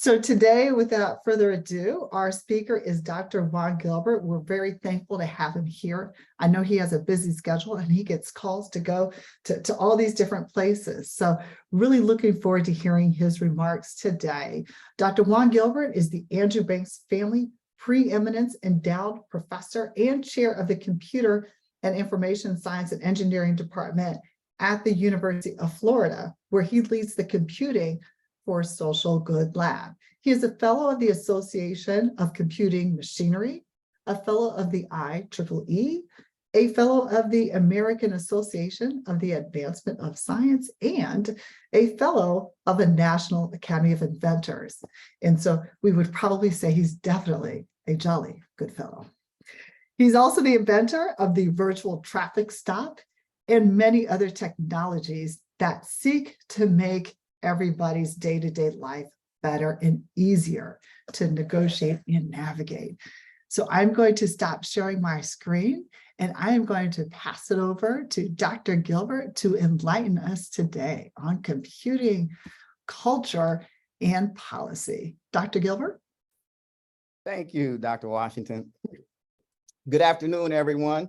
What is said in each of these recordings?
So today, without further ado, our speaker is Dr. Juan Gilbert. We're very thankful to have him here. I know he has a busy schedule and he gets calls to go to all these different places. So really looking forward to hearing his remarks today. Dr. Juan Gilbert is the Andrew Banks Family Preeminence Endowed Professor and Chair of the Computer and Information Science and Engineering Department at the University of Florida, where he leads the Computing for Social Good Lab. He is a fellow of the Association of Computing Machinery, a fellow of the IEEE, a fellow of the American Association of the Advancement of Science, and a fellow of the National Academy of Inventors. And so we would probably say he's definitely a jolly good fellow. He's also the inventor of the virtual traffic stop and many other technologies that seek to make everybody's day-to-day life better and easier to negotiate and navigate. So I'm going to stop sharing my screen and I am going to pass it over to Dr. Gilbert to enlighten us today on computing, culture, and policy. Dr. Gilbert? Thank you, Dr. Washington. Good afternoon, everyone.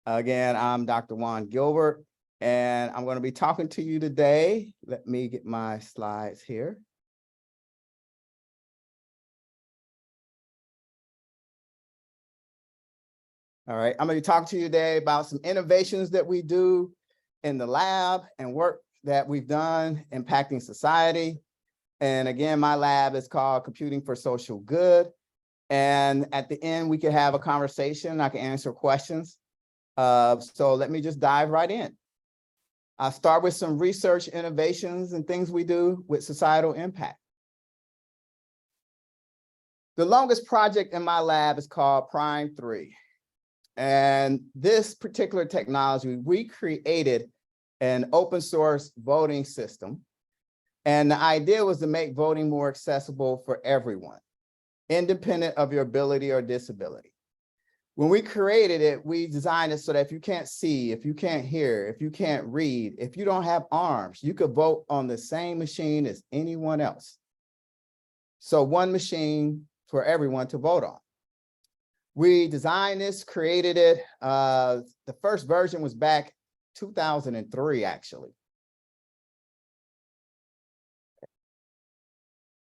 Again, I'm Dr. Juan Gilbert. And I'm going to be talking to you today. Let me get my slides here. All right, I'm going to be talking to you today about some innovations that we do in the lab and work that we've done impacting society. And again, my lab is called Computing for Social Good. And at the end, we can have a conversation. I can answer questions. So let me just dive right in. I'll start with some research innovations and things we do with societal impact. The longest project in my lab is called Prime 3. And this particular technology, we created an open source voting system. And the idea was to make voting more accessible for everyone, independent of your ability or disability. When we created it, we designed it so that if you can't see, if you can't hear, if you can't read, if you don't have arms, you could vote on the same machine as anyone else. So one machine for everyone to vote on. We designed this, created it. The first version was back 2003, actually.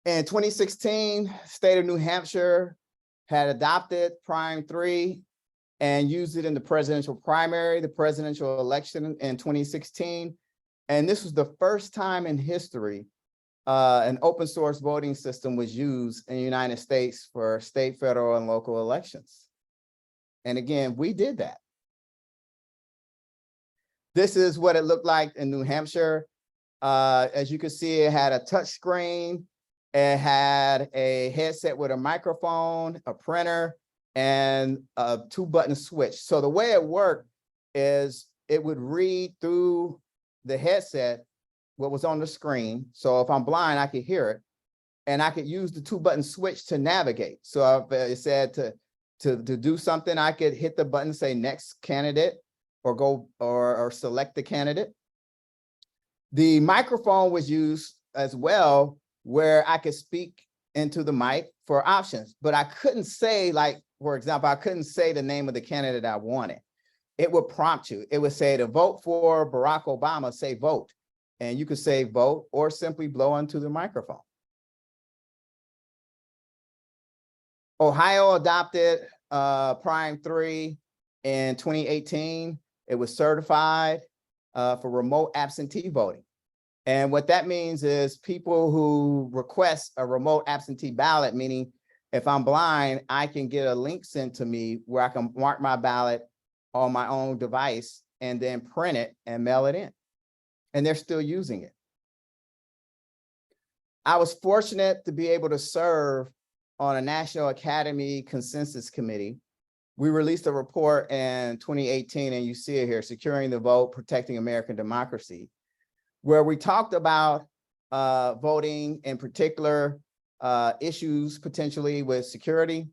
In 2016, state of New Hampshire had adopted Prime 3 and used it in the presidential primary, the presidential election in 2016. And this was the first time in history an open source voting system was used in the United States for state, federal, and local elections. And again, we did that. This is what it looked like in New Hampshire. As you can see, it had a touch screen. It had a headset with a microphone, a printer, and a 2-button switch. So the way it worked is it would read through the headset what was on the screen. So if I'm blind, I could hear it. And I could use the 2-button switch to navigate. So if it said to do something, I could hit the button, say next candidate, or go or select the candidate. The microphone was used as well, where I could speak into the mic for options, but I couldn't say, like, for example, I couldn't say the name of the candidate I wanted. It would prompt you. It would say to vote for Barack Obama, say vote. And you could say vote or simply blow into the microphone. Ohio adopted Prime 3 in 2018. It was certified for remote absentee voting. And what that means is people who request a remote absentee ballot, meaning if I'm blind, I can get a link sent to me where I can mark my ballot on my own device and then print it and mail it in. And they're still using it. I was fortunate to be able to serve on a National Academy Consensus Committee. We released a report in 2018, and you see it here, Securing the Vote, Protecting American Democracy, where we talked about voting, in particular issues potentially with security.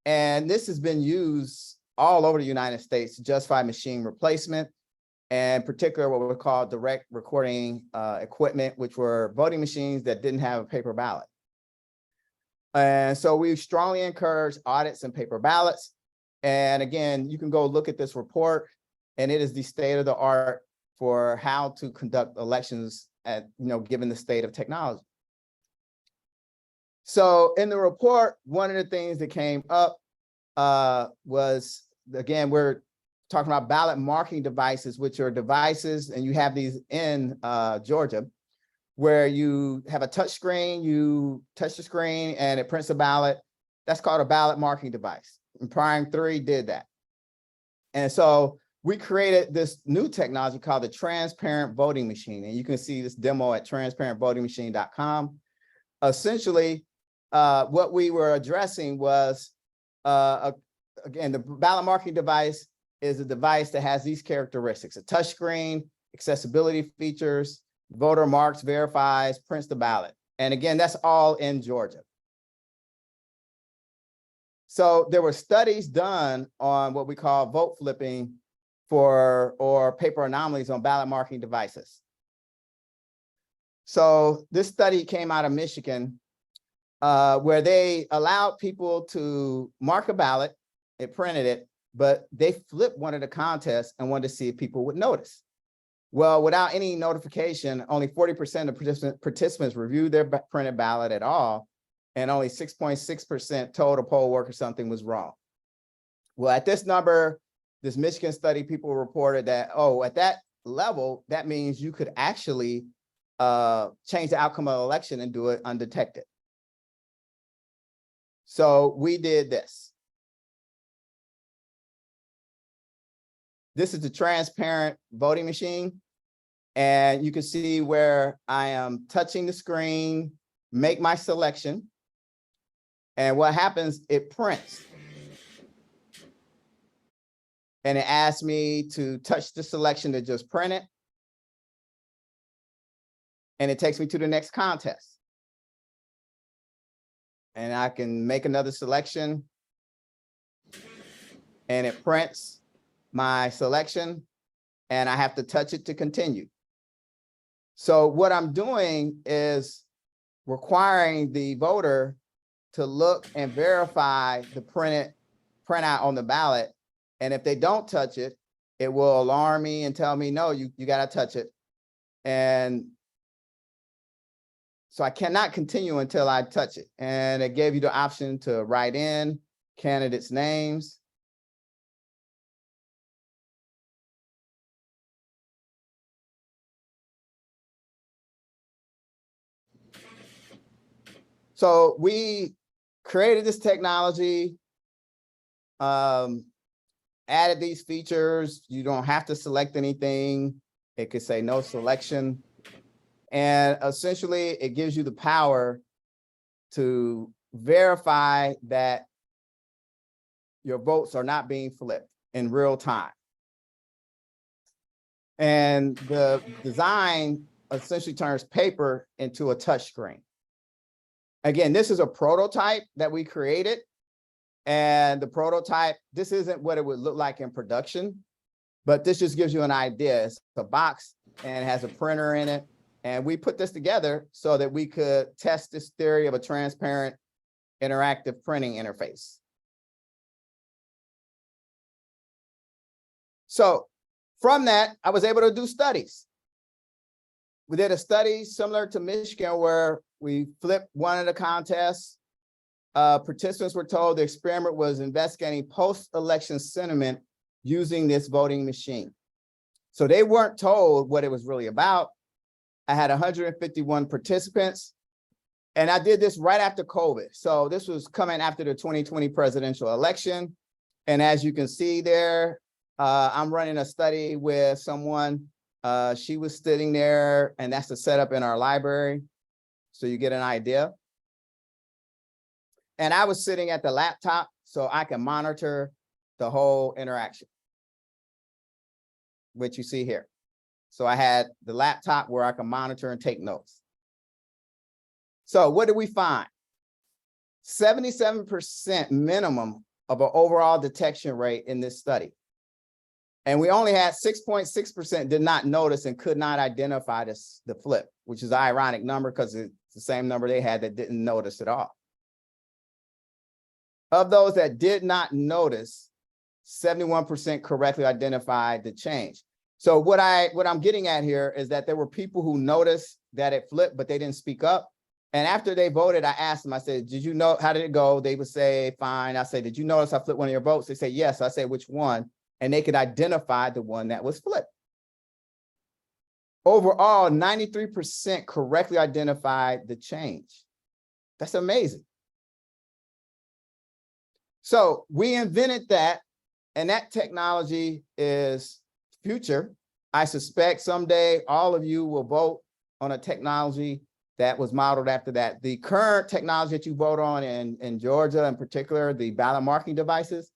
And this has been used all over the United States to justify machine replacement, and in particular what we call direct recording equipment, which were voting machines that didn't have a paper ballot. And so we strongly encourage audits and paper ballots. And again, you can go look at this report, and it is the state of the art for how to conduct elections at, given the state of technology. So in the report, one of the things that came up was, again, we're talking about ballot marking devices, which are devices, and you have these in Georgia, where you have a touch screen, you touch the screen and it prints a ballot. That's called a ballot marking device. And Prime 3 did that. And so we created this new technology called the transparent voting machine. And you can see this demo at transparentvotingmachine.com. Essentially, what we were addressing was, again, the ballot marking device is a device that has these characteristics: a touch screen, accessibility features, voter marks, verifies, prints the ballot. And again, that's all in Georgia. So there were studies done on what we call vote flipping or paper anomalies on ballot marking devices. So this study came out of Michigan, where they allowed people to mark a ballot, it printed it, but they flipped one of the contests and wanted to see if people would notice. Well, without any notification, only 40% of participants reviewed their printed ballot at all, and only 6.6% told a poll worker something was wrong. Well, at this number, this Michigan study, people reported that, oh, at that level, that means you could actually change the outcome of the election and do it undetected. So we did this. This is the transparent voting machine. And you can see where I am touching the screen, make my selection. And what happens, it prints. And it asks me to touch the selection to just print it. And it takes me to the next contest. And I can make another selection. And it prints my selection. And I have to touch it to continue. So what I'm doing is requiring the voter to look and verify the printout on the ballot. And if they don't touch it, it will alarm me and tell me, no, you got to touch it. And so I cannot continue until I touch it. And it gave you the option to write in candidates' names. So we created this technology, added these features. You don't have to select anything. It could say no selection. And essentially, it gives you the power to verify that your votes are not being flipped in real time. And the design essentially turns paper into a touch screen. Again, this is a prototype that we created. And the prototype, this isn't what it would look like in production, but this just gives you an idea. It's a box and it has a printer in it. And we put this together so that we could test this theory of a transparent interactive printing interface. So from that, I was able to do studies. We did a study similar to Michigan where we flipped one of the contests. Participants were told the experiment was investigating post-election sentiment using this voting machine. So they weren't told what it was really about. I had 151 participants, and I did this right after COVID. So this was coming after the 2020 presidential election. And as you can see there, I'm running a study with someone. She was sitting there, and that's the setup in our library. So you get an idea. And I was sitting at the laptop so I can monitor the whole interaction, which you see here. So I had the laptop where I can monitor and take notes. So what did we find? 77% minimum of an overall detection rate in this study. And we only had 6.6% did not notice and could not identify the flip, which is an ironic number because it's the same number they had that didn't notice at all. Of those that did not notice, 71% correctly identified the change. So what I'm getting at here is that there were people who noticed that it flipped, but they didn't speak up. And after they voted, I asked them, I said, did you know, how did it go? They would say, fine. I said, did you notice I flipped one of your votes? They say, yes. I said, which one? And they could identify the one that was flipped. Overall, 93% correctly identified the change. That's amazing. So we invented that, and that technology is future. I suspect someday all of you will vote on a technology that was modeled after that. The current technology that you vote on in Georgia, in particular, the ballot marking devices,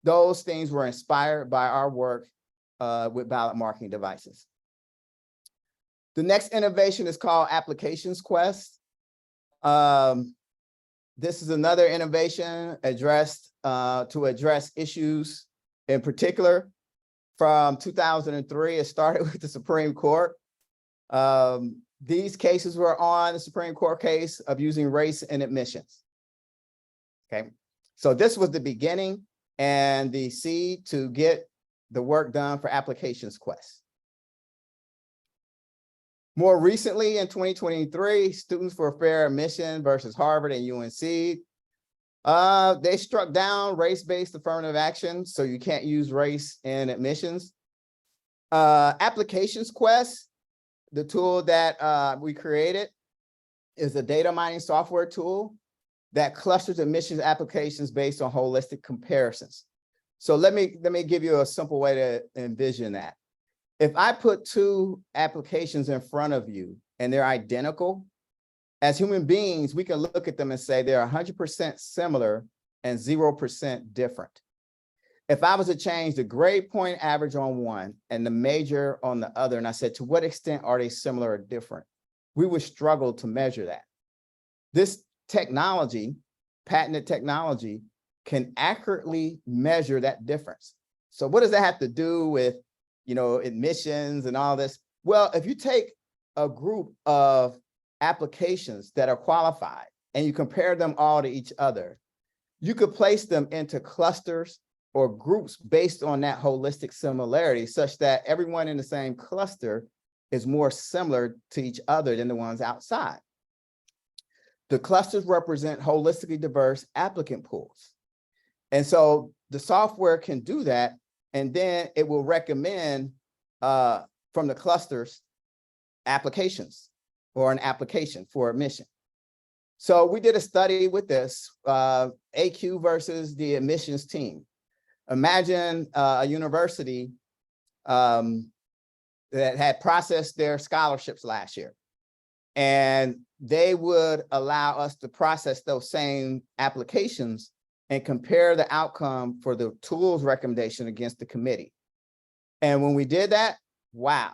those things were inspired by our work with ballot marking devices. The next innovation is called Applications Quest. This is another innovation addressed to address issues in particular. From 2003, it started with the Supreme Court. These cases were on the Supreme Court case of using race in admissions. Okay, so this was the beginning and the seed to get the work done for Applications Quest. More recently, in 2023, Students for Fair Admission versus Harvard and UNC, they struck down race-based affirmative action, so you can't use race in admissions. Applications Quest, the tool that we created, is a data mining software tool that clusters admissions applications based on holistic comparisons. So let me give you a simple way to envision that. If I put two applications in front of you and they're identical, as human beings, we can look at them and say they're 100% similar and 0% different. If I was to change the grade point average on one and the major on the other, and I said, to what extent are they similar or different? We would struggle to measure that. This technology, patented technology, can accurately measure that difference. So what does that have to do with, admissions and all this? Well, if you take a group of applications that are qualified and you compare them all to each other, you could place them into clusters or groups based on that holistic similarity, such that everyone in the same cluster is more similar to each other than the ones outside. The clusters represent holistically diverse applicant pools. And so the software can do that, and then it will recommend from the clusters applications or an application for admission. So we did a study with this, AQ versus the admissions team. Imagine a university that had processed their scholarships last year, and they would allow us to process those same applications and compare the outcome for the tools recommendation against the committee. And when we did that, wow,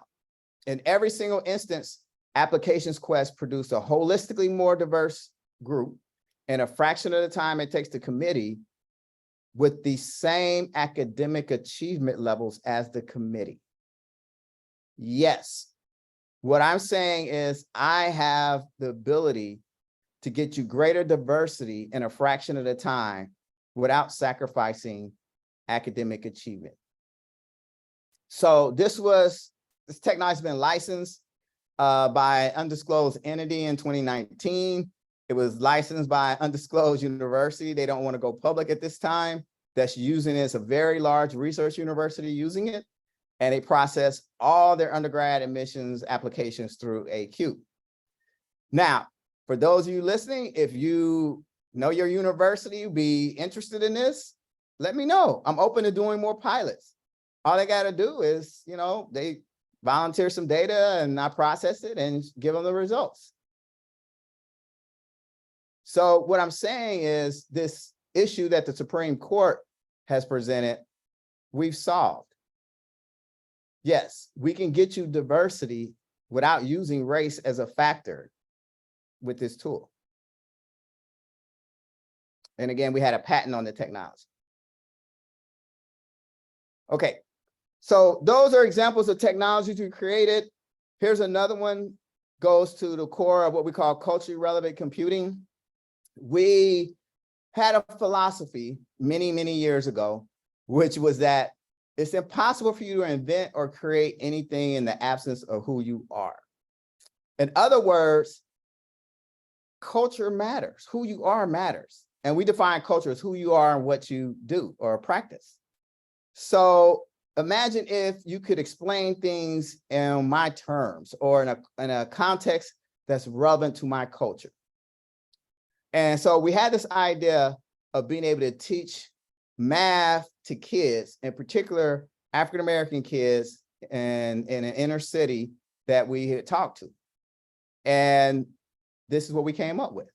in every single instance, Applications Quest produced a holistically more diverse group in a fraction of the time it takes the committee with the same academic achievement levels as the committee. Yes, what I'm saying is I have the ability to get you greater diversity in a fraction of the time without sacrificing academic achievement. So this technology has been licensed by an undisclosed entity in 2019. It was licensed by an undisclosed university. They don't want to go public at this time. That's using it. It's a very large research university using it. And they process all their undergrad admissions applications through AQ. Now, for those of you listening, if you know your university, be interested in this, let me know. I'm open to doing more pilots. All they got to do is, they volunteer some data and I process it and give them the results. So what I'm saying is this issue that the Supreme Court has presented, we've solved. Yes, we can get you diversity without using race as a factor with this tool. And again, we had a patent on the technology. Okay, so those are examples of technologies we created. Here's another one, goes to the core of what we call culturally relevant computing. We had a philosophy many, many years ago, which was that it's impossible for you to invent or create anything in the absence of who you are. In other words, culture matters. Who you are matters. And we define culture as who you are and what you do or practice. So imagine if you could explain things in my terms or in a context that's relevant to my culture. And so we had this idea of being able to teach math to kids, in particular, African-American kids in an inner city that we had talked to. And this is what we came up with.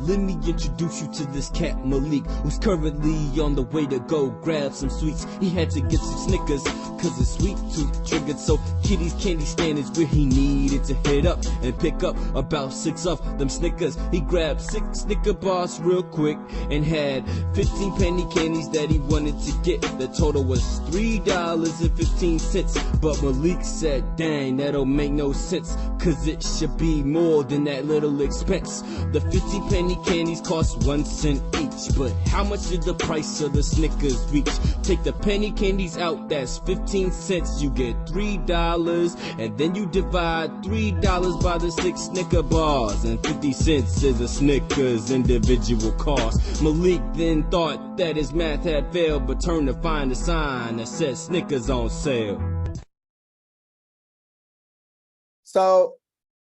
Let me introduce you to this cat Malik, who's currently on the way to go grab some sweets. He had to get some Snickers, cause his sweet tooth triggered. So Kitty's candy stand is where he needed to hit up and pick up about 6 of them Snickers. He grabbed 6 Snicker bars real quick and had 15 penny candies that he wanted to get. The total was $3.15. But Malik said, dang, that don't make no sense, cause it should be more than that little expense. The 50 penny candies cost 1 cent each, but how much did the price of the Snickers reach? Take the penny candies out, that's 15 cents. You get $3, and then you divide $3 by the 6 Snicker bars, and 50 cents is a Snickers individual cost. Malik then thought that his math had failed, but turned to find a sign that said Snickers on sale. So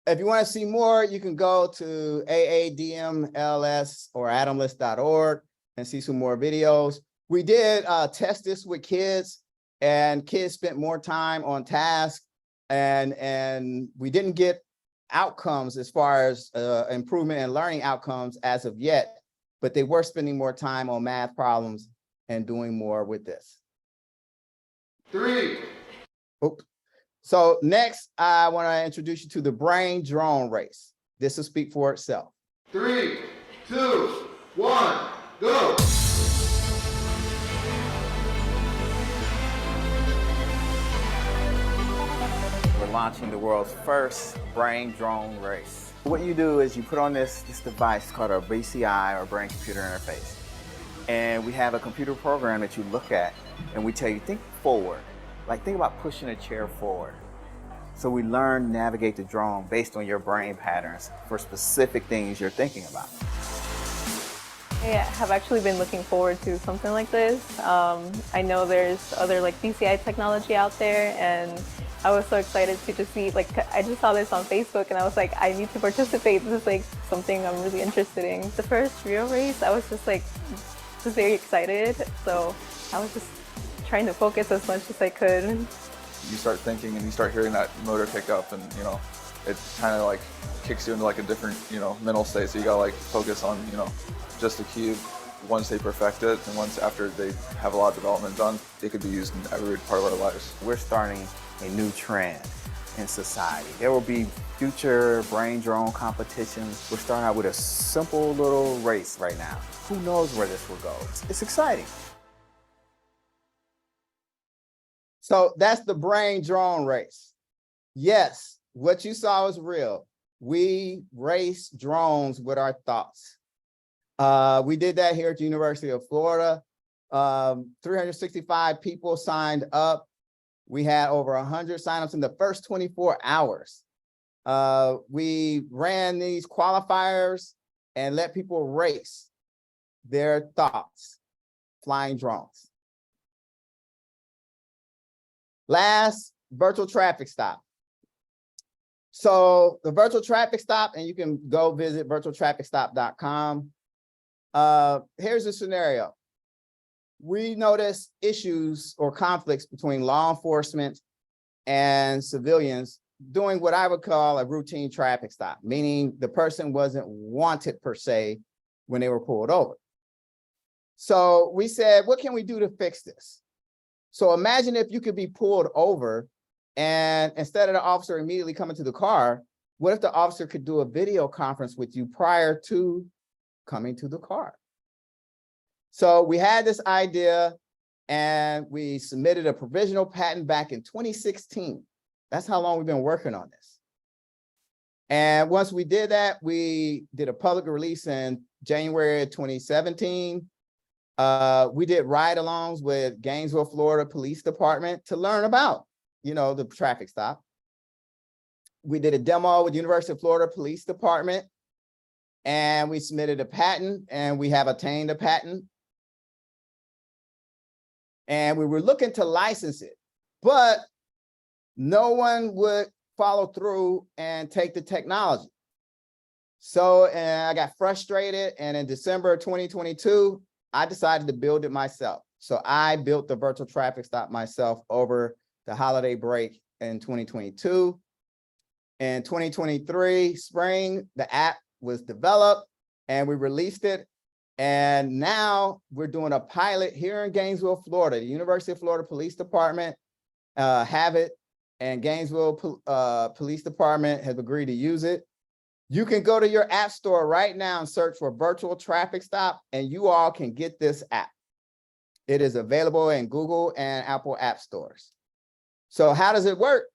if you want to see more, you can go to AADMLS or adamlist.org and see some more videos. We did test this with kids, and kids spent more time on task, and we didn't get outcomes as far as improvement in learning outcomes as of yet, but they were spending more time on math problems and doing more with this. 3. Oops. So next, I want to introduce you to the brain drone race. This will speak for itself. 3, 2, 1, go. We're launching the world's first brain drone race. What you do is you put on this device called a BCI, or brain computer interface. And we have a computer program that you look at, and we tell you, think forward. Like, think about pushing a chair forward. So we learn to navigate the drone based on your brain patterns for specific things you're thinking about. I have actually been looking forward to something like this. I know there's other like BCI technology out there, and I was so excited to just see, like, I just saw this on Facebook and I was like, I need to participate. This is like something I'm really interested in. The first real race, I was just very excited. So I was just trying to focus as much as I could. You start thinking and you start hearing that motor kick up, and it kind of like kicks you into like a different mental state. So you gotta like focus on just the cube. Once they perfect it, and once after they have a lot of development done, it could be used in every part of our lives. We're starting a new trend in society. There will be future brain drone competitions. We're starting out with a simple little race right now. Who knows where this will go? It's exciting. So that's the brain drone race. Yes, what you saw is real. We race drones with our thoughts. We did that here at the University of Florida. 365 people signed up. We had over 100 signups in the first 24 hours. We ran these qualifiers and let people race their thoughts, flying drones. Last, virtual traffic stop. So the virtual traffic stop, and you can go visit virtualtrafficstop.com. Here's a scenario. We notice issues or conflicts between law enforcement and civilians doing what I would call a routine traffic stop, meaning the person wasn't wanted per se when they were pulled over. So we said, what can we do to fix this? So imagine if you could be pulled over, and instead of the officer immediately coming to the car, what if the officer could do a video conference with you prior to coming to the car? So we had this idea, and we submitted a provisional patent back in 2016. That's how long we've been working on this. And once we did that, we did a public release in January of 2017. We did ride-alongs with Gainesville, Florida Police Department to learn about, the traffic stop. We did a demo with University of Florida Police Department, and we submitted a patent, and we have attained a patent. And we were looking to license it, but no one would follow through and take the technology. So I got frustrated, and in December of 2022, I decided to build it myself. So I built the virtual traffic stop myself over the holiday break in 2022. In 2023 spring, the app was developed and we released it. And now we're doing a pilot here in Gainesville, Florida. The University of Florida Police Department have it, and Gainesville Police Department has agreed to use it. You can go to your app store right now and search for virtual traffic stop, and you all can get this app. It is available in Google and Apple app stores. So how does it work?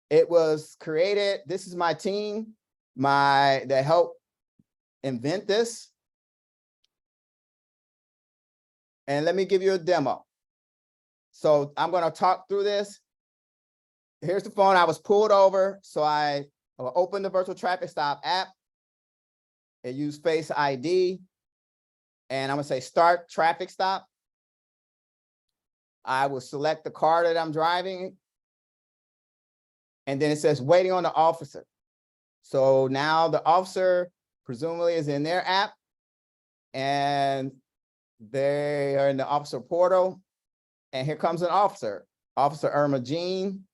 It was created, this is my team, that helped invent this. And let me give you a demo. So I'm gonna talk through this. Here's the phone. I was pulled over, so I opened the virtual traffic stop app. It used Face ID, and I'm gonna say start traffic stop. I will select the car that I'm driving, and then it says waiting on the officer. So now the officer presumably is in their app, and they are in the officer portal, and here comes an officer, Officer Irma Jean.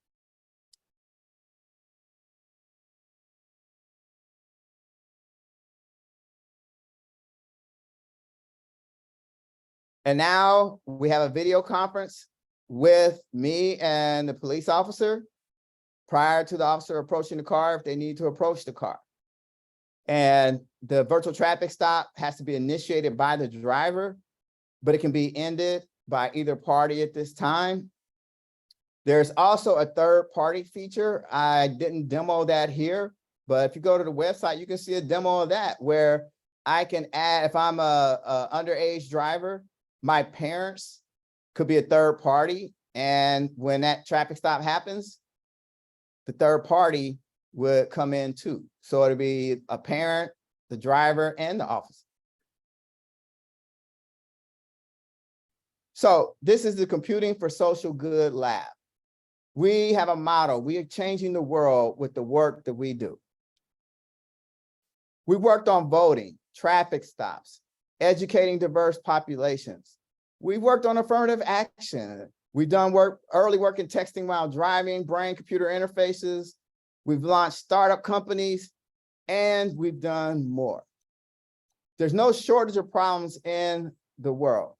And now we have a video conference with me and the police officer prior to the officer approaching the car if they need to approach the car. And the virtual traffic stop has to be initiated by the driver, but it can be ended by either party at this time. There's also a third-party feature. I didn't demo that here, but if you go to the website, you can see a demo of that where I can add, if I'm a underage driver, my parents could be a third party. And when that traffic stop happens, the third party would come in too. So it'll be a parent, the driver, and the officer. So this is the Computing for Social Good Lab. We have a motto: we are changing the world with the work that we do. We worked on voting, traffic stops, educating diverse populations. We worked on affirmative action. We've done early work in texting while driving, brain-computer interfaces. We've launched startup companies, and we've done more. There's no shortage of problems in the world.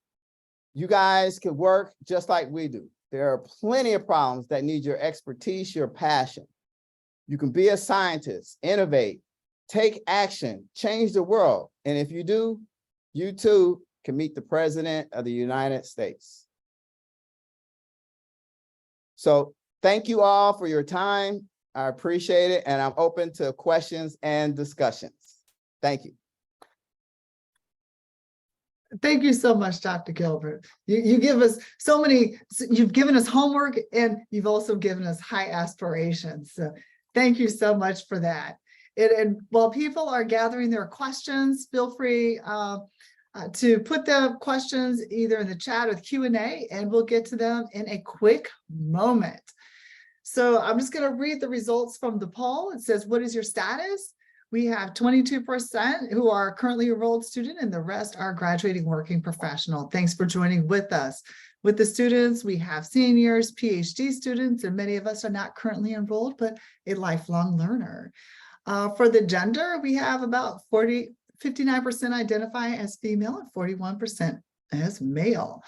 You guys can work just like we do. There are plenty of problems that need your expertise, your passion. You can be a scientist, innovate, take action, change the world. And if you do, you too can meet the President of the United States. So thank you all for your time. I appreciate it, and I'm open to questions and discussions. Thank you. Thank you so much, Dr. Gilbert. You give us so many, you've given us homework, and you've also given us high aspirations. So thank you so much for that. And while people are gathering their questions, feel free to put the questions either in the chat or the Q&A, and we'll get to them in a quick moment. So I'm just going to read the results from the poll. It says, what is your status? We have 22% who are currently enrolled student, and the rest are graduating working professional. Thanks for joining with us. With the students, we have seniors, PhD students, and many of us are not currently enrolled, but a lifelong learner. For the gender, we have about 59% identify as female and 41% as male.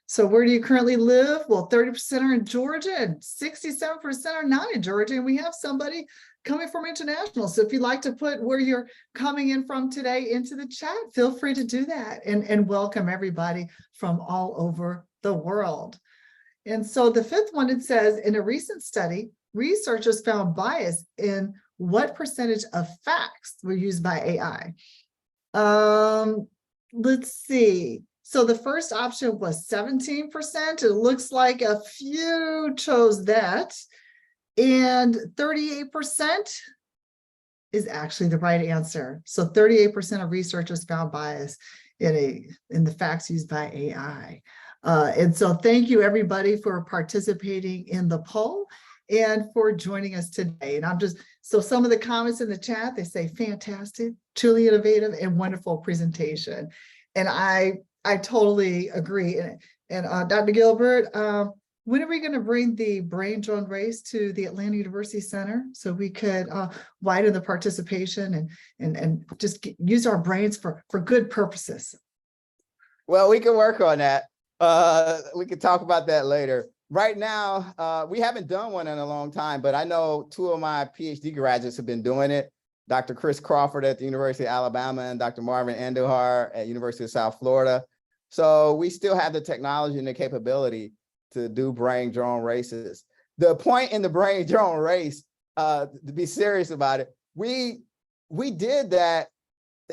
So where do you currently live? Well, 30% are in Georgia and 67% are not in Georgia. And we have somebody coming from international. So if you'd like to put where you're coming in from today into the chat, feel free to do that, and welcome everybody from all over the world. And so the fifth one, it says, in a recent study, researchers found bias in what percentage of facts were used by AI? Let's see. So the first option was 17%. It looks like a few chose that. And 38% is actually the right answer. So 38% of researchers found bias in the facts used by AI. And so thank you everybody for participating in the poll and for joining us today. And so some of the comments in the chat, they say fantastic, truly innovative and wonderful presentation. And I totally agree. And Dr. Gilbert, when are we going to bring the brain drone race to the Atlanta University Center so we could widen the participation and just use our brains for good purposes? Well, we can work on that. We can talk about that later. Right now, we haven't done one in a long time, but I know two of my PhD graduates have been doing it. Dr. Chris Crawford at the University of Alabama and Dr. Marvin Andujar at University of South Florida. So we still have the technology and the capability to do brain drone races. The point in the brain drone race, to be serious about it, we did that.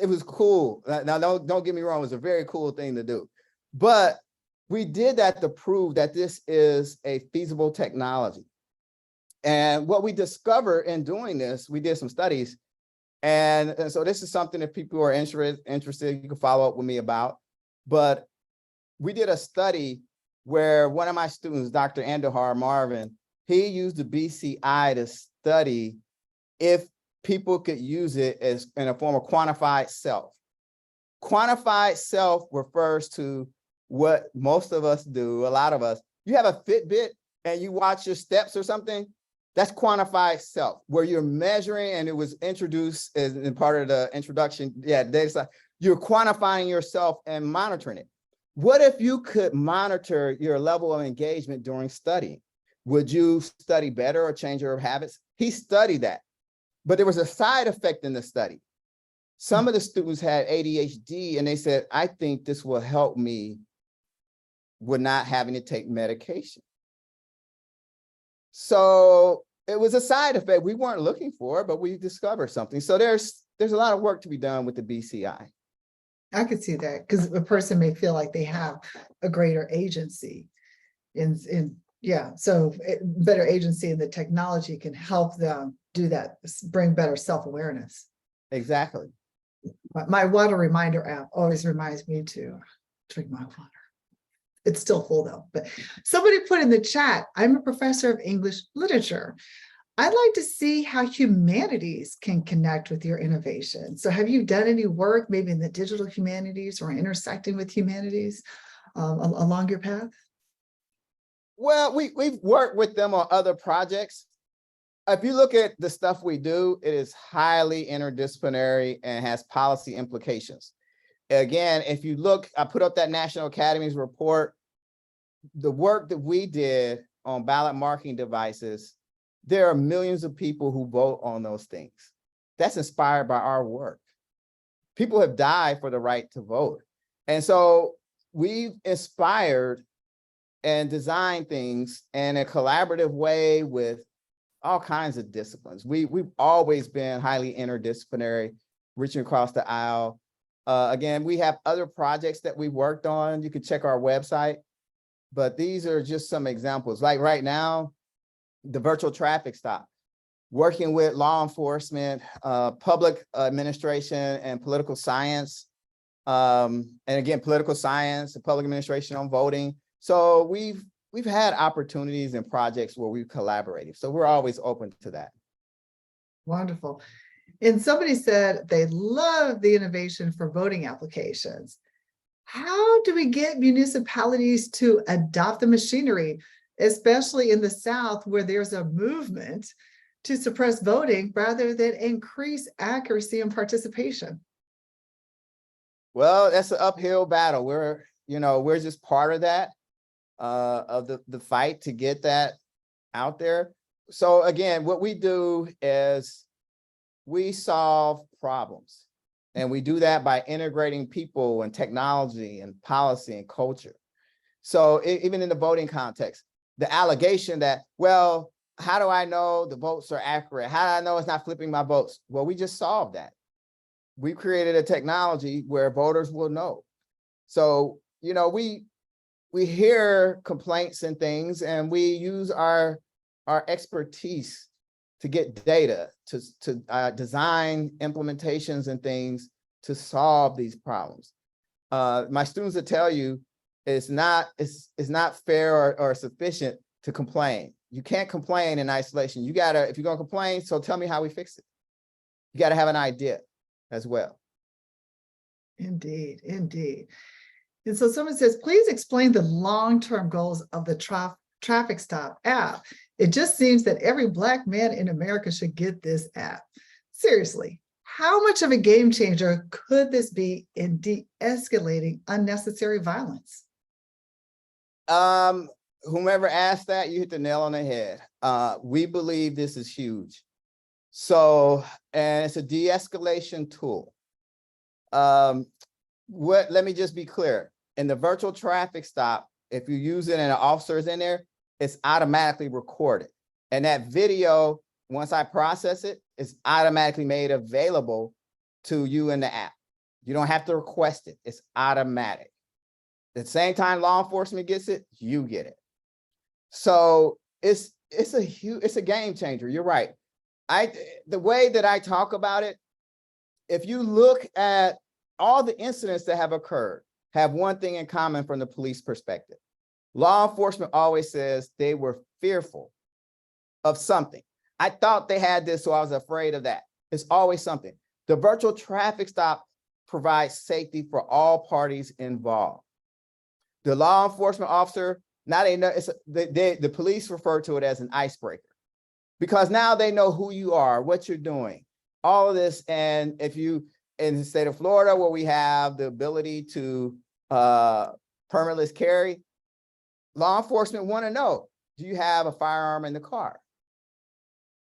It was cool. Now, don't get me wrong, it was a very cool thing to do. But we did that to prove that this is a feasible technology. And what we discovered in doing this, we did some studies. And so this is something that people who are interested, you can follow up with me about. But we did a study where one of my students, Dr. Andujar Marvin, he used the BCI to study if people could use it as in a form of quantified self. Quantified self refers to what most of us do, a lot of us. You have a Fitbit and you watch your steps or something, that's quantified self, where you're measuring, and it was introduced as in part of the introduction. Yeah, you're quantifying yourself and monitoring it. What if you could monitor your level of engagement during studying? Would you study better or change your habits? He studied that, but there was a side effect in the study. Some of the students had ADHD and they said, I think this will help me with not having to take medication. So it was a side effect we weren't looking for, but we discovered something. So there's a lot of work to be done with the BCI. I could see that, because a person may feel like they have a greater agency so better agency, and the technology can help them do that, bring better self-awareness. Exactly. My water reminder app always reminds me to drink my water. It's still full though. But somebody put in the chat, I'm a professor of English literature. I'd like to see how humanities can connect with your innovation. So have you done any work maybe in the digital humanities or intersecting with humanities along your path? Well, we've worked with them on other projects. If you look at the stuff we do, it is highly interdisciplinary and has policy implications. Again, if you look, I put up that National Academy's report, the work that we did on ballot marking devices, there are millions of people who vote on those things. That's inspired by our work. People have died for the right to vote. And so we've inspired and designed things in a collaborative way with all kinds of disciplines. We've always been highly interdisciplinary, reaching across the aisle. Again, we have other projects that we worked on. You can check our website, but these are just some examples. Like right now, the virtual traffic stop, working with law enforcement, public administration, and political science. And again, political science and public administration on voting. So we've had opportunities and projects where we've collaborated. So we're always open to that. Wonderful. And somebody said they love the innovation for voting applications. How do we get municipalities to adopt the machinery, especially in the South, where there's a movement to suppress voting rather than increase accuracy and participation? Well, that's an uphill battle. We're just part of that, of the fight to get that out there. So again, what we do is we solve problems, and we do that by integrating people and technology and policy and culture. So even in the voting context, the allegation that, well, how do I know the votes are accurate? How do I know it's not flipping my votes? Well, we just solved that. We created a technology where voters will know. So, you know, we hear complaints and things, and we use our expertise to get data to design implementations and things to solve these problems. My students will tell you it's not fair or sufficient to complain. You can't complain in isolation. You gotta, if you're gonna complain, so tell me how we fix it. You gotta have an idea as well. Indeed, indeed. And so someone says, please explain the long-term goals of the traffic stop app. It just seems that every Black man in America should get this app. Seriously, how much of a game changer could this be in de-escalating unnecessary violence? Whomever asked that, you hit the nail on the head. We believe this is huge. So, and it's a de-escalation tool. Let me just be clear. In the virtual traffic stop, if you use it and an officer is in there, it's automatically recorded. And that video, once I process it, is automatically made available to you in the app. You don't have to request it. It's automatic. At the same time law enforcement gets it, you get it. So it's a game changer. You're right. The way that I talk about it, if you look at all the incidents that have occurred, have one thing in common from the police perspective. Law enforcement always says they were fearful of something. I thought they had this, so I was afraid of that. It's always something. The virtual traffic stop provides safety for all parties involved. The law enforcement officer, now they know, the police refer to it as an icebreaker, because now they know who you are, what you're doing, all of this. And if you, in the state of Florida, where we have the ability to permitless carry, law enforcement want to know, do you have a firearm in the car?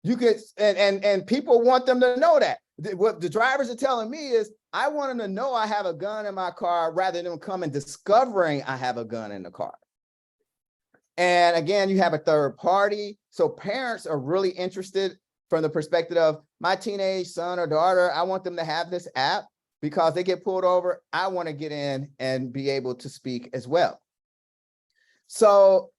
You could, and people want them to know that. What the drivers are telling me is, I want them to know I have a gun in my car rather than coming discovering I have a gun in the car. And again, you have a third party. So parents are really interested from the perspective of my teenage son or daughter. I want them to have this app because they get pulled over. I want to get in and be able to speak as well. So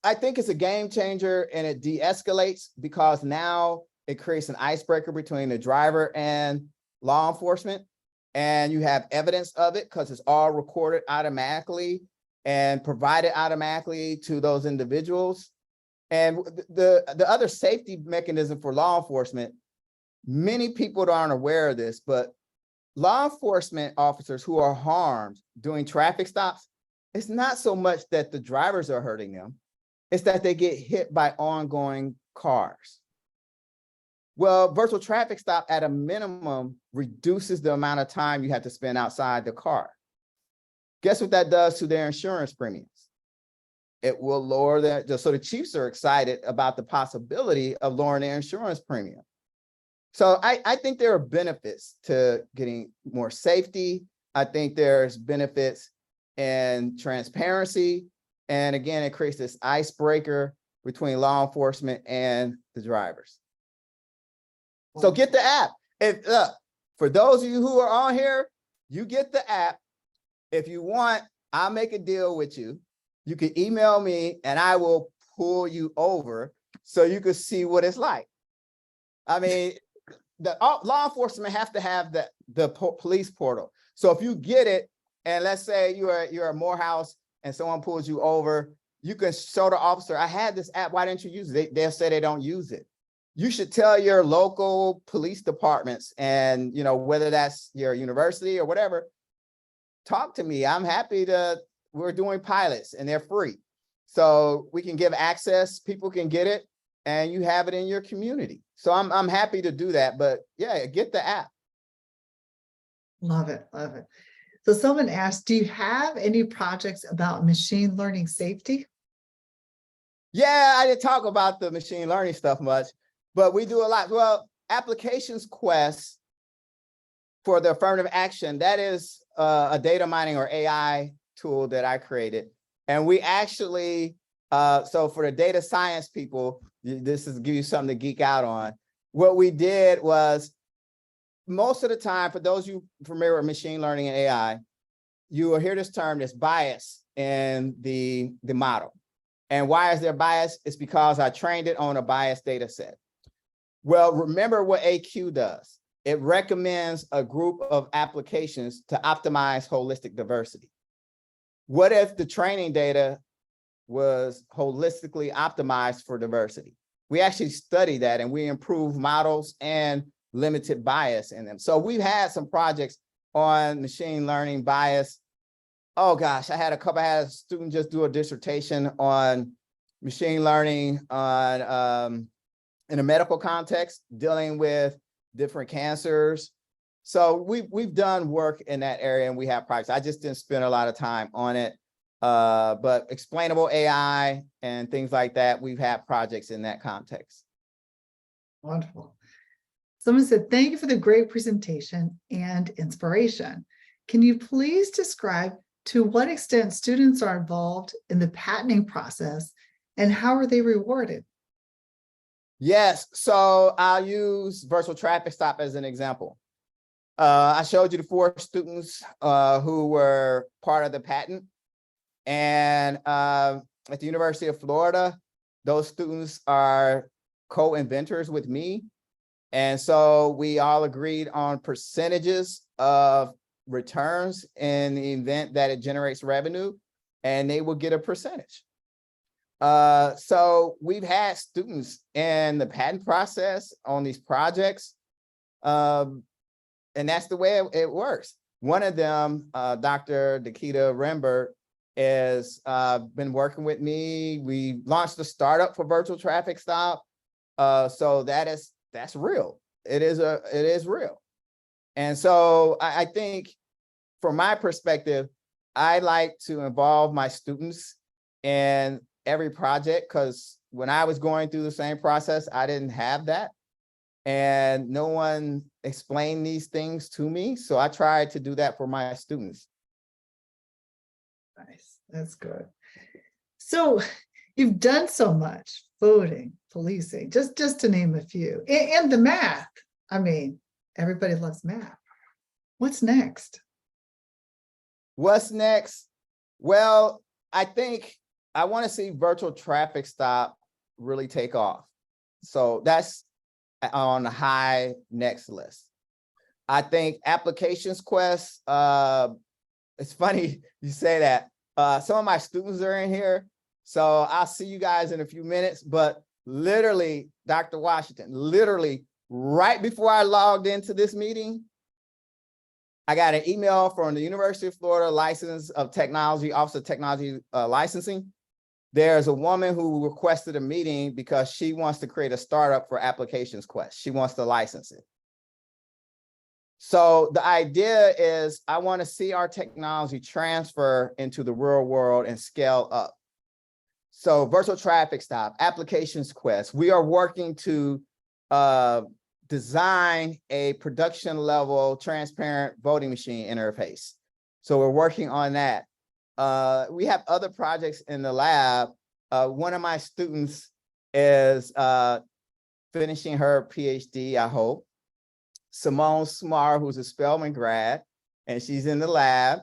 I think it's a game changer, and it de-escalates because now it creates an icebreaker between the driver and law enforcement. And you have evidence of it because it's all recorded automatically and provided automatically to those individuals. And the other safety mechanism for law enforcement, many people aren't aware of this, but law enforcement officers who are harmed doing traffic stops, it's not so much that the drivers are hurting them, it's that they get hit by ongoing cars. Well, virtual traffic stop at a minimum reduces the amount of time you have to spend outside the car. Guess what that does to their insurance premiums? It will lower that. So the chiefs are excited about the possibility of lowering their insurance premium. So I think there are benefits to getting more safety. I think there's benefits in transparency. And again, it creates this icebreaker between law enforcement and the drivers. So get the app. For those of you who are on here, you get the app. If you want, I'll make a deal with you. You can email me and I will pull you over so you can see what it's like. I mean, the law enforcement have to have the police portal. So if you get it, and let's say you're at Morehouse and someone pulls you over, you can show the officer, I had this app, why didn't you use it? They'll say they don't use it. You should tell your local police departments, and whether that's your university or whatever, talk to me. I'm happy to, we're doing pilots and they're free. So we can give access, people can get it, and you have it in your community. So I'm happy to do that, but yeah, get the app. Love it, love it. So someone asked, do you have any projects about machine learning safety? Yeah, I didn't talk about the machine learning stuff much, but we do a lot. Well, Applications Quest for the affirmative action, that is a data mining or AI tool that I created. And we actually, so for the data science people, This is give you something to geek out on. What we did was, most of the time, for those you familiar with machine learning and AI, you will hear this term, this bias in the model. And why is there bias? It's because I trained it on a biased data set. Well, remember what AQ does. It recommends a group of applications to optimize holistic diversity. What if the training data was holistically optimized for diversity? We actually study that and we improve models and limited bias in them. So we've had some projects on machine learning bias. Oh gosh, I had a student just do a dissertation on machine learning on in a medical context, dealing with different cancers. So we've done work in that area and we have projects. I just didn't spend a lot of time on it. But explainable AI and things like that, we've had projects in that context. Wonderful. Someone said, thank you for the great presentation and inspiration. Can you please describe to what extent students are involved in the patenting process and how are they rewarded? Yes, so I'll use virtual traffic stop as an example. I showed you the 4 students who were part of the patent. And at the University of Florida, those students are co-inventors with me. And so we all agreed on percentages of returns in the event that it generates revenue, and they will get a percentage. So we've had students in the patent process on these projects, and that's the way it works. One of them, Dr. Dakita Rembert, is been working with me. We launched a startup for virtual traffic stop. So that's real. It is real. And so I think from my perspective, I like to involve my students in every project, because when I was going through the same process, I didn't have that. And no one explained these things to me. So I tried to do that for my students. Nice, that's good. So you've done so much, voting, policing, just to name a few, and the math. I mean, everybody loves math. What's next? What's next? Well, I think I want to see virtual traffic stop really take off. So that's on the high next list. I think applications quest, it's funny you say that. Some of my students are in here, so I'll see you guys in a few minutes, but literally, Dr. Washington, literally right before I logged into this meeting, I got an email from the University of Florida License of Technology, Office of Technology Licensing. There's a woman who requested a meeting because she wants to create a startup for Applications Quest. She wants to license it. So the idea is I want to see our technology transfer into the real world and scale up. So virtual traffic stop, Applications Quest, we are working to design a production level transparent voting machine interface. So we're working on that. We have other projects in the lab. One of my students is finishing her PhD, I hope. Simone Smar, who's a Spelman grad, and she's in the lab,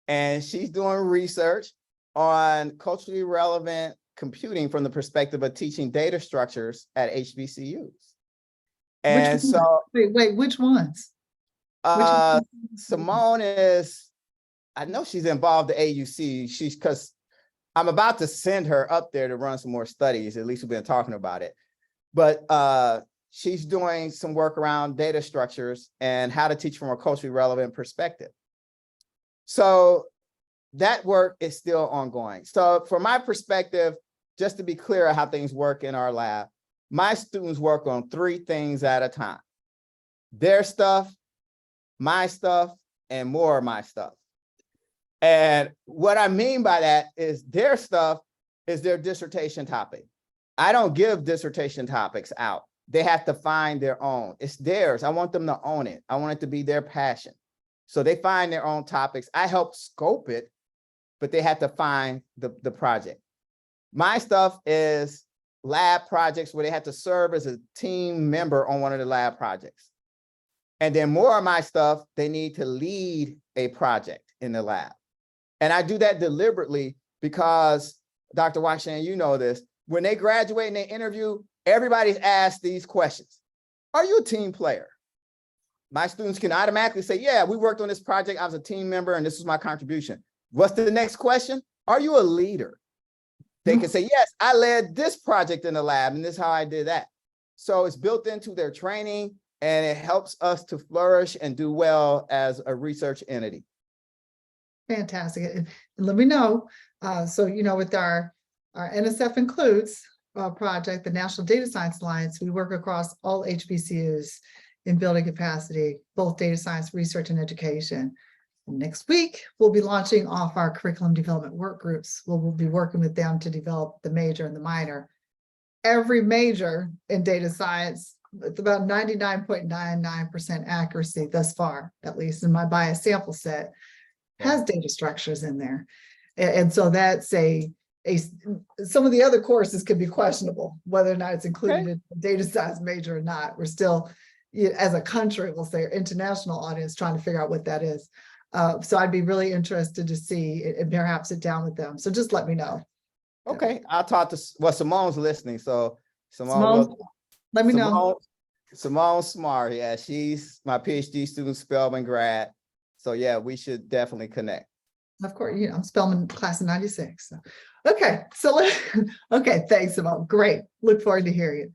and she's doing research on culturally relevant computing from the perspective of teaching data structures at HBCUs. And so, wait, which ones? Simone is, I know she's involved at AUC. She's, because I'm about to send her up there to run some more studies. At least we've been talking about it. But she's doing some work around data structures and how to teach from a culturally relevant perspective. So that work is still ongoing. So from my perspective, just to be clear how things work in our lab, my students work on 3 things at a time: their stuff, my stuff, and more of my stuff. And what I mean by that is their stuff is their dissertation topic. I don't give dissertation topics out. They have to find their own. It's theirs. I want them to own it. I want it to be their passion. So they find their own topics. I help scope it, but they have to find the project. My stuff is lab projects where they had to serve as a team member on one of the lab projects. And then more of my stuff, they need to lead a project in the lab. And I do that deliberately because, Dr. Washington, you know this, when they graduate and they interview, everybody's asked these questions. Are you a team player? My students can automatically say, yeah, we worked on this project. I was a team member and this was my contribution. What's the next question? Are you a leader? They can say, yes, I led this project in the lab and this is how I did that. So it's built into their training and it helps us to flourish and do well as a research entity. Fantastic. And let me know. So, you know, with our NSF Includes project, the National Data Science Alliance, we work across all HBCUs in building capacity, both data science research and education. Next week, we'll be launching off our curriculum development work groups. We'll be working with them to develop the major and the minor. Every major in data science, it's about 99.99% accuracy thus far, at least in my bias sample set, has data structures in there. And so that's some of the other courses could be questionable, whether or not it's included in the data science major or not. We're still, as a country, we'll say, our international audience trying to figure out what that is. So I'd be really interested to see and perhaps sit down with them. So just let me know. Okay, I'll talk to, well, Simone's listening. So Simone, let me know. Simone Smart, yeah, she's my PhD student, Spelman grad. So yeah, we should definitely connect. Of course, you know, I'm Spelman class of 96. So. Okay, okay, thanks, Simone. Great, look forward to hearing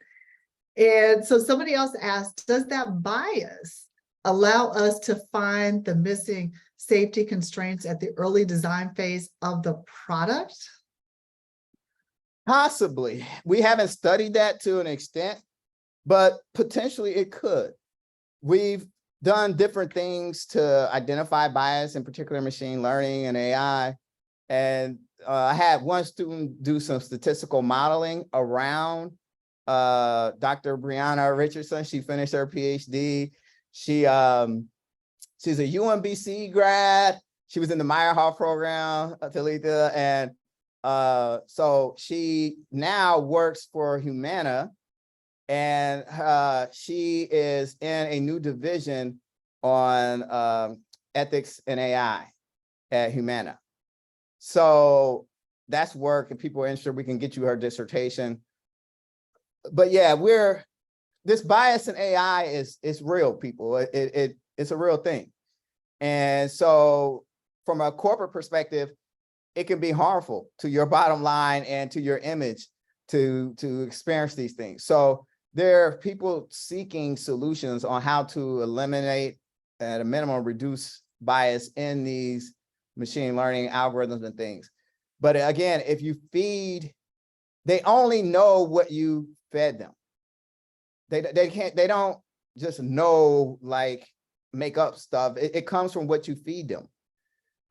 it. And so somebody else asked, does that bias allow us to find the missing safety constraints at the early design phase of the product? Possibly. We haven't studied that to an extent, but potentially it could. We've done different things to identify bias, in particular machine learning and AI. And I had one student do some statistical modeling around Dr. Brianna Richardson. She finished her PhD. She's a UMBC grad. She was in the Meyerhoff program, Talita, and so she now works for Humana, and she is in a new division on ethics and AI at Humana. So that's work. If people are interested, we can get you her dissertation. But yeah, this bias in AI is real, people. It's a real thing. And so from a corporate perspective, it can be harmful to your bottom line and to your image to experience these things. So there are people seeking solutions on how to eliminate, at a minimum, reduce bias in these machine learning algorithms and things. But again, if you feed, they only know what you fed them. They don't just know, like, make up stuff. It comes from what you feed them.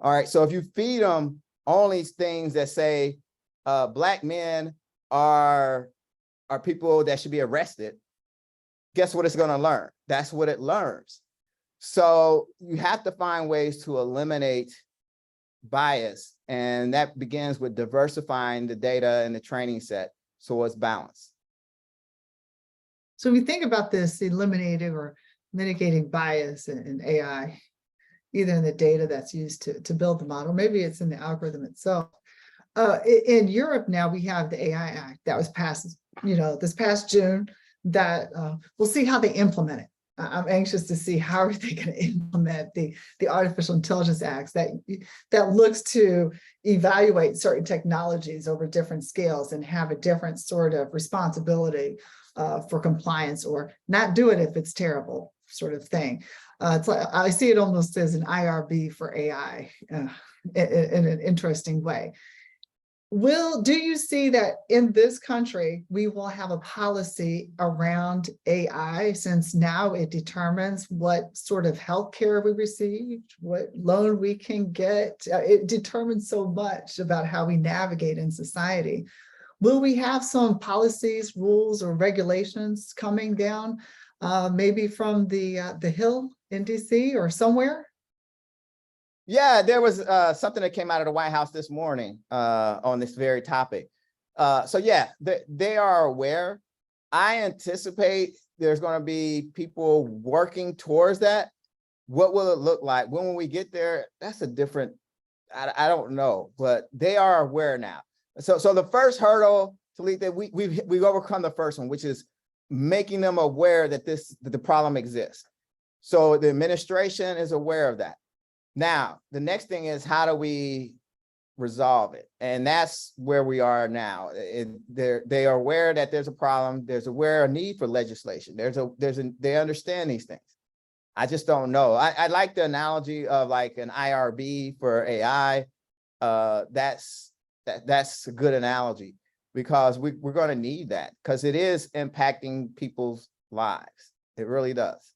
All right, so if you feed them only things that say Black men are people that should be arrested, guess what it's going to learn? That's what it learns. So you have to find ways to eliminate bias, and that begins with diversifying the data and the training set so it's balanced. So we think about this eliminating or mitigating bias in AI, either in the data that's used to build the model, maybe it's in the algorithm itself. In Europe now, we have the AI Act that was passed, this past June, that we'll see how they implement it. I'm anxious to see how are they going to implement the Artificial Intelligence Acts that looks to evaluate certain technologies over different scales and have a different sort of responsibility for compliance, or not do it if it's terrible, sort of thing. It's like, I see it almost as an IRB for AI in an interesting way. Do you see that in this country, we will have a policy around AI, since now it determines what sort of healthcare we receive, what loan we can get? It determines so much about how we navigate in society. Will we have some policies, rules, or regulations coming down, maybe from the Hill in DC or somewhere? Yeah, there was something that came out of the White House this morning on this very topic. So yeah, they are aware. I anticipate there's going to be people working towards that. What will it look like? When will we get there? That's a different, I don't know, but they are aware now. So the first hurdle, Talitha, we've overcome the first one, which is making them aware that that the problem exists. So the administration is aware of that. Now, the next thing is, how do we resolve it? And that's where we are now. They are aware that there's a problem. There's a need for legislation. They understand these things. I just don't know. I like the analogy of like an IRB for AI. That's a good analogy, because we're going to need that, because it is impacting people's lives. It really does.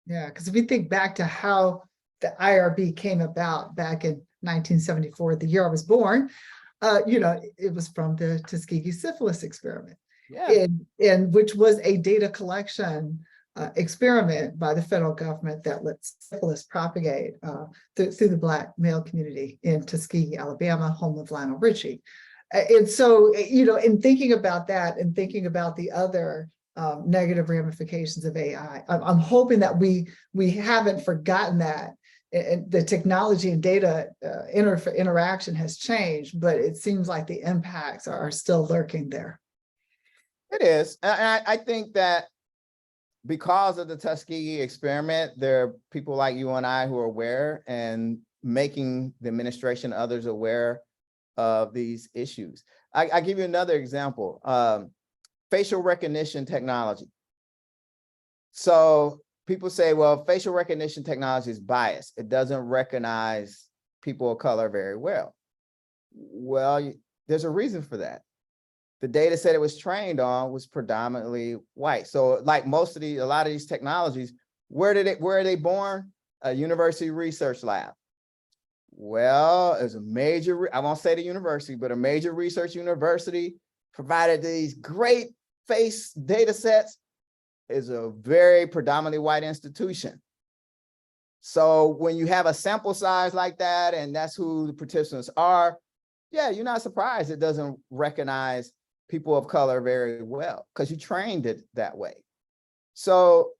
Yeah, because if you think back to how the IRB came about back in 1974, the year I was born, it was from the Tuskegee syphilis experiment, Yeah. and which was a data collection experiment by the federal government that let syphilis propagate through the Black male community in Tuskegee, Alabama, home of Lionel Richie. And so, in thinking about that and thinking about the other negative ramifications of AI, I'm hoping that we haven't forgotten that. And the technology and data interaction has changed, but it seems like the impacts are still lurking there. It is. And I think that because of the Tuskegee experiment, there are people like you and I who are aware and making the administration, others aware of these issues. I give you another example, facial recognition technology. So people say, well, facial recognition technology is biased. It doesn't recognize people of color very well. Well, there's a reason for that. The data set it was trained on was predominantly white. So like a lot of these technologies, where are they born? A university research lab. Well, as a major, I won't say the university, but a major research university provided these great face data sets, is a very predominantly white institution. So when you have a sample size like that, and that's who the participants are, yeah, you're not surprised it doesn't recognize people of color very well, because you trained it that way. So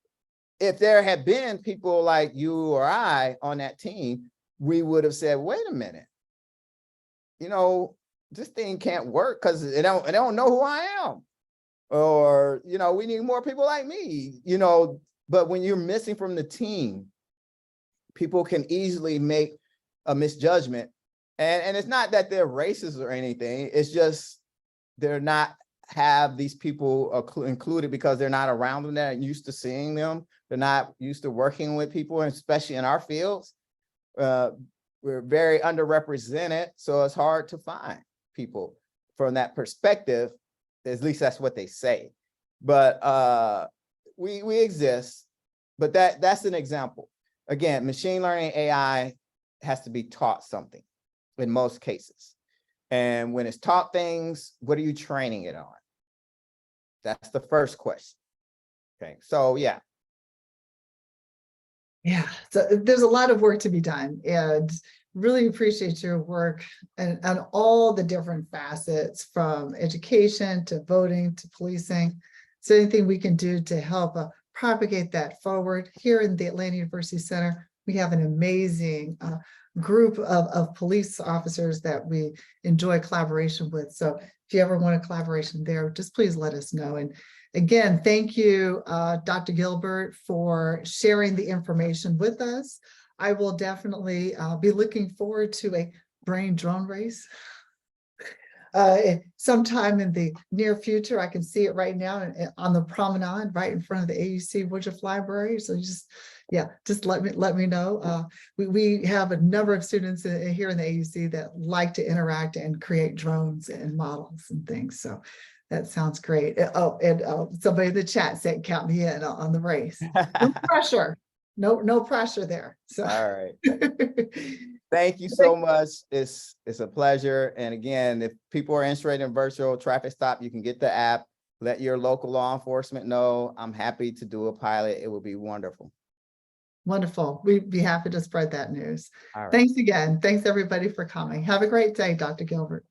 if there had been people like you or I on that team, we would have said, wait a minute, this thing can't work because they don't know who I am. Or, we need more people like me, but when you're missing from the team, people can easily make a misjudgment. And it's not that they're racist or anything. It's just they're not have these people included because they're not around them. They're used to seeing them. They're not used to working with people, and especially in our fields. We're very underrepresented, so it's hard to find people from that perspective. At least that's what they say. But we exist. But that's an example. Again, machine learning AI has to be taught something in most cases. And when it's taught things, what are you training it on? That's the first question. Okay, so yeah. Yeah, so there's a lot of work to be done, and really appreciate your work and all the different facets, from education to voting to policing. So anything we can do to help propagate that forward. Here in the Atlanta University Center, we have an amazing group of police officers that we enjoy collaboration with. So if you ever want a collaboration there, just please let us know. And again, thank you, Dr. Gilbert, for sharing the information with us. I will definitely be looking forward to a brain drone race sometime in the near future. I can see it right now on the promenade right in front of the AUC Woodruff Library. So just let me know. We have a number of students here in the AUC that like to interact and create drones and models and things. So that sounds great. Oh, and somebody in the chat said, count me in on the race. No pressure. No pressure there. So all right. Thank you so much. It's a pleasure. And again, if people are interested in virtual traffic stop, you can get the app, let your local law enforcement know. I'm happy to do a pilot. It would be wonderful. Wonderful. We'd be happy to spread that news. All right. Thanks again. Thanks everybody for coming. Have a great day, Dr. Gilbert.